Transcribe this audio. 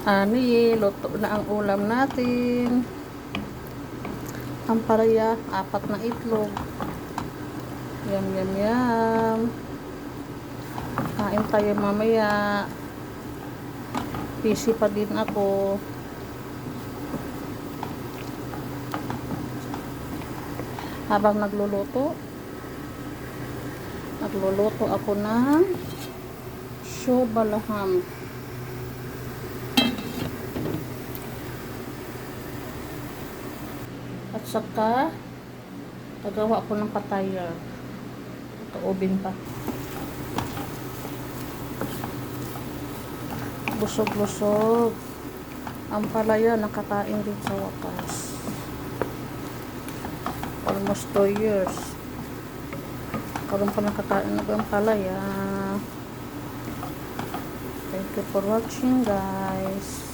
Ani, luto na ang ulam natin. Ang palaya, 4 na itlog. Yum, yum, yum. Kain tayo mamaya. Busy pa din ako. Habang nagluluto ako ng shobalaham. At saka gagawa ako ng pataya. Taubin pa. Busog-busog. Ang palaya nakakain din sa wakas. Almost 2 years. Karoon pa nakakain ng palaya. Thank you for watching, guys.